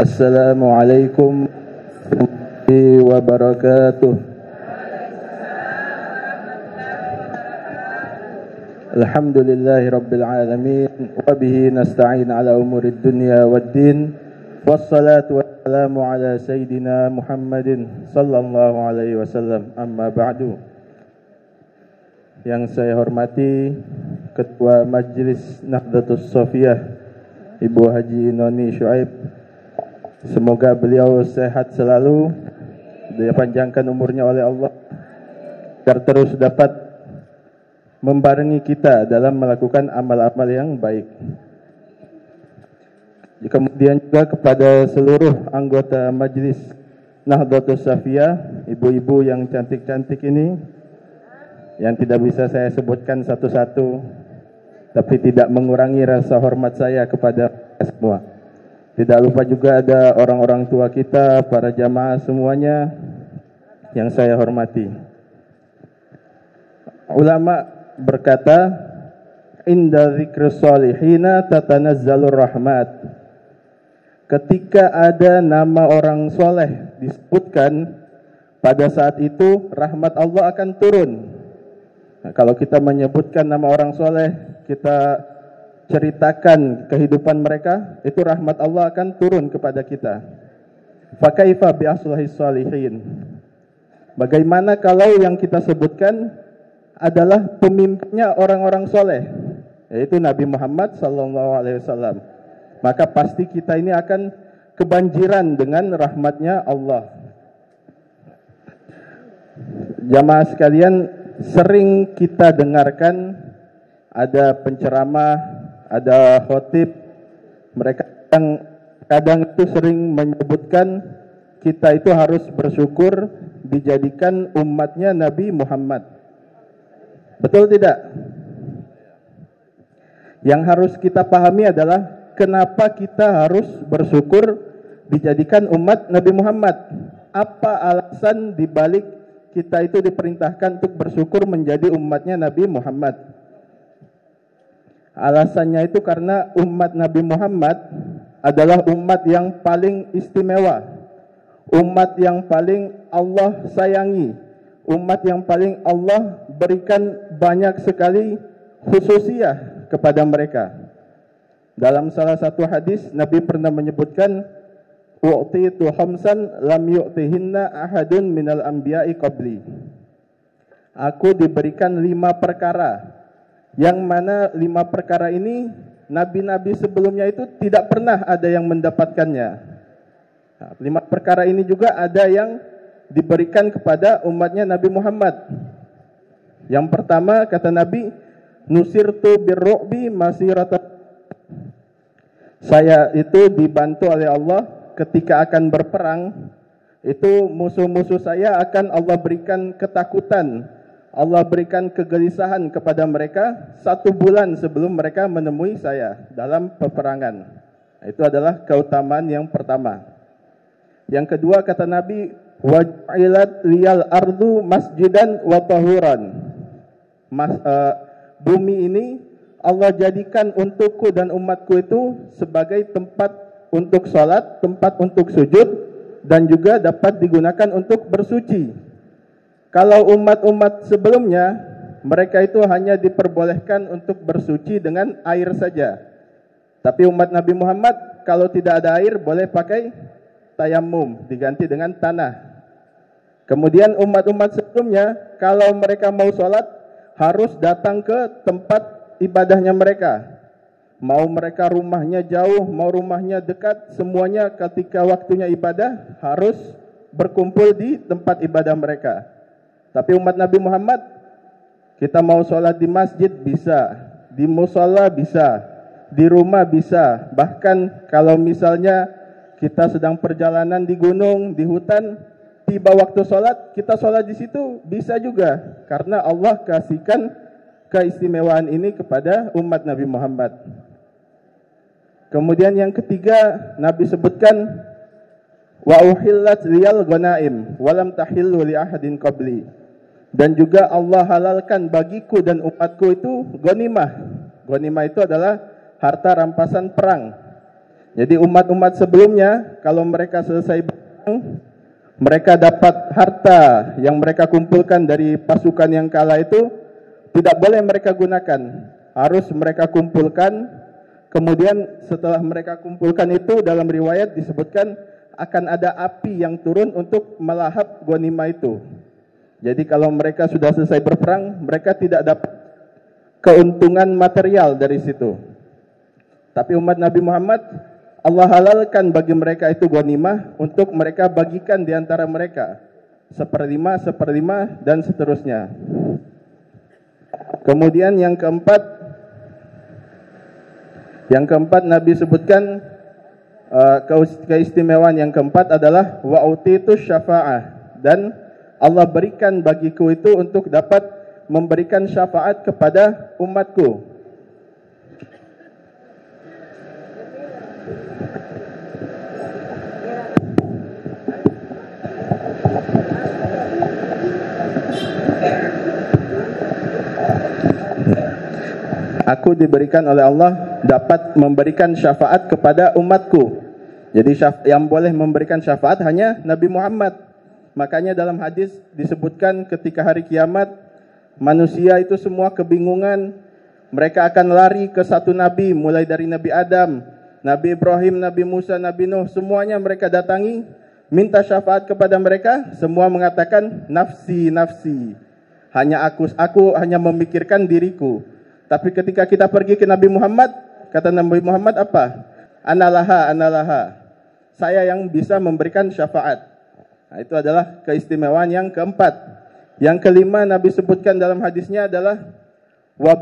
Assalamualaikum warahmatullahi wabarakatuh. Alhamdulillahi rabbil alamin, wa bihi nasta'in ala umurid dunya waddin, wassalatu wassalamu ala sayyidina Muhammadin sallallahu alaihi wasallam. Amma ba'du. Yang saya hormati Ketua Majelis Nahdlatus Shafiyah Ibu Haji Noni Syuaib, semoga beliau sehat selalu, dipanjangkan umurnya oleh Allah, agar terus dapat membarengi kita dalam melakukan amal-amal yang baik. Kemudian juga kepada seluruh anggota Majelis Nahdlatus Shafiyah, ibu-ibu yang cantik-cantik ini, yang tidak bisa saya sebutkan satu-satu, tapi tidak mengurangi rasa hormat saya kepada semua. Tidak lupa juga ada orang-orang tua kita, para jamaah semuanya yang saya hormati. Ulama berkata, inda dzikris shalihina tatanazzalur rahmat. Ketika ada nama orang soleh disebutkan, pada saat itu rahmat Allah akan turun. Nah, kalau kita menyebutkan nama orang soleh, kita ceritakan kehidupan mereka, itu rahmat Allah akan turun kepada kita. Fakaifa bi aslahis shalihin. Bagaimana kalau yang kita sebutkan adalah pemimpinnya orang-orang soleh, yaitu Nabi Muhammad SAW. Maka pasti kita ini akan kebanjiran dengan rahmatnya Allah. Jamaah sekalian, sering kita dengarkan ada penceramah, ada khotib, mereka kadang itu sering menyebutkan kita itu harus bersyukur dijadikan umatnya Nabi Muhammad. Betul tidak? Yang harus kita pahami adalah kenapa kita harus bersyukur dijadikan umat Nabi Muhammad. Apa alasan dibalik kita itu diperintahkan untuk bersyukur menjadi umatnya Nabi Muhammad? Alasannya itu karena umat Nabi Muhammad adalah umat yang paling istimewa, umat yang paling Allah sayangi, umat yang paling Allah berikan banyak sekali khususiyah kepada mereka. Dalam salah satu hadis, Nabi pernah menyebutkan, u'titu khamsan lam yu'tihinna ahadun minal anbiya'i qabli. Aku diberikan 5 perkara, yang mana 5 perkara ini nabi-nabi sebelumnya itu tidak pernah ada yang mendapatkannya. Nah, 5 perkara ini juga ada yang diberikan kepada umatnya Nabi Muhammad. Yang pertama, kata Nabi, nusirtu birru'bi masirata. Saya itu dibantu oleh Allah ketika akan berperang, itu musuh-musuh saya akan Allah berikan ketakutan, Allah berikan kegelisahan kepada mereka 1 bulan sebelum mereka menemui saya dalam peperangan. Itu adalah keutamaan yang pertama. Yang kedua, kata Nabi, wa'ilat liyal ardu masjidan wa tahuran. Bumi ini Allah jadikan untukku dan umatku itu sebagai tempat untuk sholat, tempat untuk sujud, dan juga dapat digunakan untuk bersuci. Kalau umat-umat sebelumnya, mereka itu hanya diperbolehkan untuk bersuci dengan air saja. Tapi umat Nabi Muhammad, kalau tidak ada air, boleh pakai tayamum, diganti dengan tanah. Kemudian umat-umat sebelumnya, kalau mereka mau sholat, harus datang ke tempat ibadahnya mereka. Mau mereka rumahnya jauh, mau rumahnya dekat, semuanya ketika waktunya ibadah harus berkumpul di tempat ibadah mereka. Tapi umat Nabi Muhammad, kita mau sholat di masjid bisa, di mushola bisa, di rumah bisa. Bahkan kalau misalnya kita sedang perjalanan di gunung, di hutan, tiba waktu sholat, kita sholat di situ bisa juga. Karena Allah kasihkan keistimewaan ini kepada umat Nabi Muhammad. Kemudian yang ketiga, Nabi sebutkan, wa uhillat liyal ghanaim walam tahillu li ahadin qabli. Dan juga Allah halalkan bagiku dan umatku itu ghanimah. Ghanimah itu adalah harta rampasan perang. Jadi umat-umat sebelumnya kalau mereka selesai berperang, mereka dapat harta yang mereka kumpulkan dari pasukan yang kalah itu tidak boleh mereka gunakan. Harus mereka kumpulkan. Kemudian setelah mereka kumpulkan itu, dalam riwayat disebutkan akan ada api yang turun untuk melahap ghanimah itu. Jadi kalau mereka sudah selesai berperang, mereka tidak dapat keuntungan material dari situ. Tapi umat Nabi Muhammad, Allah halalkan bagi mereka itu ghanimah untuk mereka bagikan di antara mereka. Seperlima, seperlima, dan seterusnya. Kemudian yang keempat Nabi sebutkan keistimewaan yang keempat adalah wa'utitu syafa'ah, dan Allah berikan bagiku itu untuk dapat memberikan syafaat kepada umatku. Aku diberikan oleh Allah dapat memberikan syafaat kepada umatku. Jadi yang boleh memberikan syafaat hanya Nabi Muhammad. Makanya dalam hadis disebutkan ketika hari kiamat, manusia itu semua kebingungan. Mereka akan lari ke satu Nabi, mulai dari Nabi Adam, Nabi Ibrahim, Nabi Musa, Nabi Nuh. Semuanya mereka datangi, minta syafaat kepada mereka. Semua mengatakan, nafsi, nafsi. Hanya aku hanya memikirkan diriku. Tapi ketika kita pergi ke Nabi Muhammad, kata Nabi Muhammad apa? Analaha, analaha. Saya yang bisa memberikan syafaat. Nah, itu adalah keistimewaan yang keempat. Yang kelima Nabi sebutkan dalam hadisnya adalah wa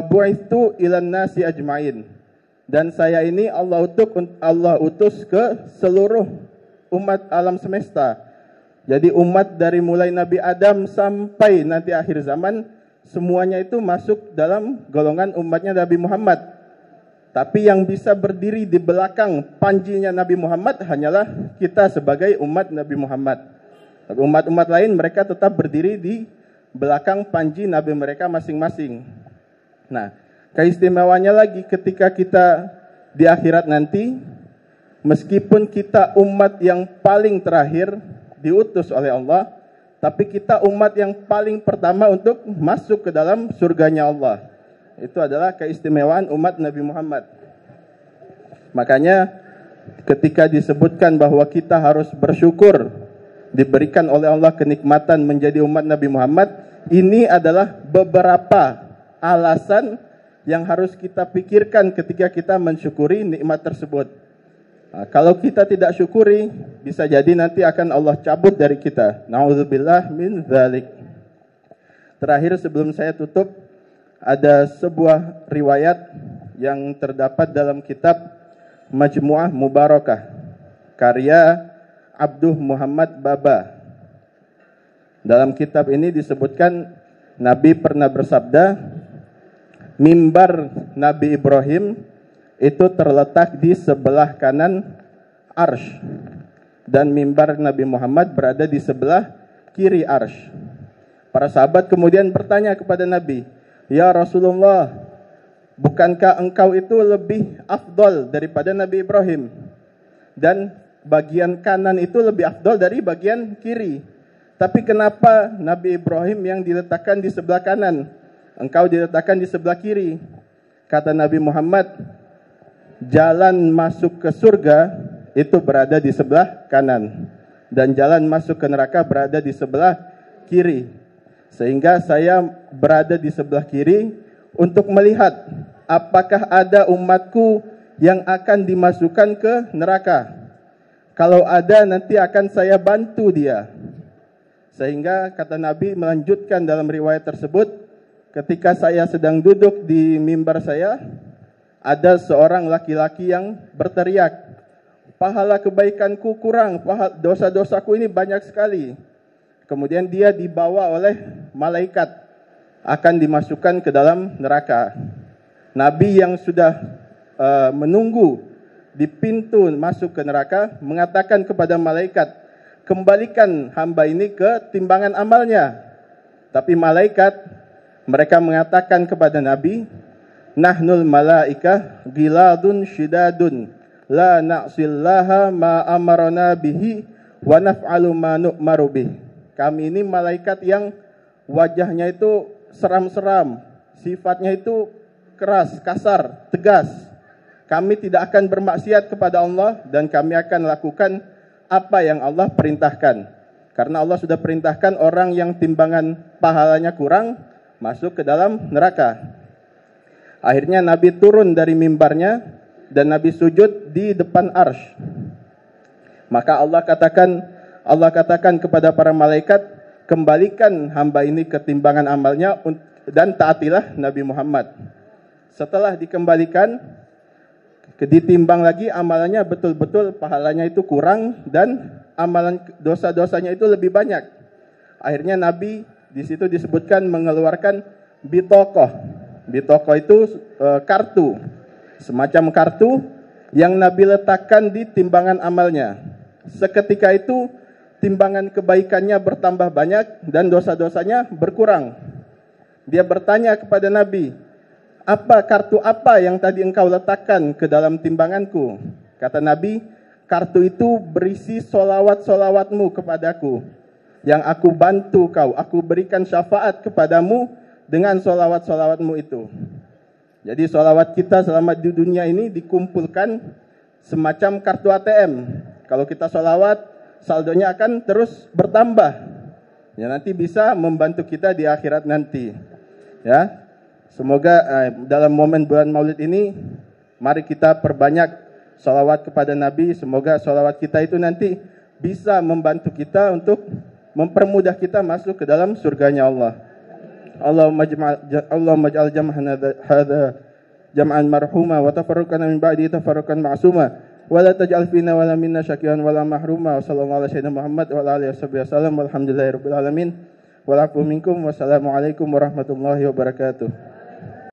bu'ithu ilan nasi ajmain. Dan saya ini Allah utus ke seluruh umat alam semesta. Jadi umat dari mulai Nabi Adam sampai nanti akhir zaman, semuanya itu masuk dalam golongan umatnya Nabi Muhammad. Tapi yang bisa berdiri di belakang panjinya Nabi Muhammad hanyalah kita sebagai umat Nabi Muhammad. Tapi umat-umat lain mereka tetap berdiri di belakang panji Nabi mereka masing-masing. Nah, keistimewaannya lagi ketika kita di akhirat nanti, meskipun kita umat yang paling terakhir diutus oleh Allah, tapi kita umat yang paling pertama untuk masuk ke dalam surganya Allah. Itu adalah keistimewaan umat Nabi Muhammad. Makanya ketika disebutkan bahwa kita harus bersyukur diberikan oleh Allah kenikmatan menjadi umat Nabi Muhammad, ini adalah beberapa alasan yang harus kita pikirkan ketika kita mensyukuri nikmat tersebut. Nah, kalau kita tidak syukuri, bisa jadi nanti akan Allah cabut dari kita. Na'udzubillah min dzalik. Terakhir sebelum saya tutup, ada sebuah riwayat yang terdapat dalam kitab Majmu'ah Mubarakah, karya Abduh Muhammad Baba. Dalam kitab ini disebutkan Nabi pernah bersabda, mimbar Nabi Ibrahim itu terletak di sebelah kanan arsy, dan mimbar Nabi Muhammad berada di sebelah kiri arsy. Para sahabat kemudian bertanya kepada Nabi, ya Rasulullah, bukankah engkau itu lebih afdol daripada Nabi Ibrahim? Dan bagian kanan itu lebih afdol dari bagian kiri. Tapi kenapa Nabi Ibrahim yang diletakkan di sebelah kanan, engkau diletakkan di sebelah kiri? Kata Nabi Muhammad, jalan masuk ke surga itu berada di sebelah kanan, dan jalan masuk ke neraka berada di sebelah kiri. Sehingga saya berada di sebelah kiri untuk melihat apakah ada umatku yang akan dimasukkan ke neraka. Kalau ada, nanti akan saya bantu dia. Sehingga kata Nabi melanjutkan dalam riwayat tersebut, ketika saya sedang duduk di mimbar saya, ada seorang laki-laki yang berteriak, pahala kebaikanku kurang, dosa-dosaku ini banyak sekali. Kemudian dia dibawa oleh malaikat, akan dimasukkan ke dalam neraka. Nabi yang sudah menunggu di pintu masuk ke neraka mengatakan kepada malaikat, kembalikan hamba ini ke timbangan amalnya. Tapi malaikat, mereka mengatakan kepada Nabi, Nahnul malaikah giladun syidadun la na'sillaha ma amarna bihi wa naf'alu ma nu'maru bih. Kami ini malaikat yang wajahnya itu seram-seram, sifatnya itu keras, kasar, tegas. Kami tidak akan bermaksiat kepada Allah dan kami akan lakukan apa yang Allah perintahkan. Karena Allah sudah perintahkan orang yang timbangan pahalanya kurang masuk ke dalam neraka. Akhirnya Nabi turun dari mimbarnya dan Nabi sujud di depan arsy. Maka Allah katakan kepada para malaikat, kembalikan hamba ini ke timbangan amalnya dan taatilah Nabi Muhammad. Setelah dikembalikan, ditimbang lagi amalannya, betul-betul pahalanya itu kurang dan amalan dosa-dosanya itu lebih banyak. Akhirnya Nabi di situ disebutkan mengeluarkan bitokoh. Bitokoh itu kartu, semacam kartu yang Nabi letakkan di timbangan amalnya. Seketika itu timbangan kebaikannya bertambah banyak dan dosa-dosanya berkurang. Dia bertanya kepada Nabi, kartu apa yang tadi engkau letakkan ke dalam timbanganku? Kata Nabi, kartu itu berisi solawat-solawatmu kepadaku, yang aku bantu kau, aku berikan syafaat kepadamu dengan solawat-solawatmu itu. Jadi solawat kita selama di dunia ini dikumpulkan semacam kartu ATM. Kalau kita solawat, saldonya akan terus bertambah. Ya, nanti bisa membantu kita di akhirat nanti. Ya, semoga dalam momen bulan Maulid ini, mari kita perbanyak salawat kepada Nabi. Semoga salawat kita itu nanti bisa membantu kita untuk mempermudah kita masuk ke dalam surganya Allah. Allahumma ij'al jam'ana hadza jam'an marhuma wa tafarruqana min ba'di tafarruqan ma'suma wa la taj'al fina wa la minna syaqiyan wa la mahruma. Wa sallallahu alaihi wasallam Muhammad wa ala alihi wasallam walhamdulillahirabbil alamin. Wa lakum minkum wassalamu alaikum warahmatullahi wabarakatuh.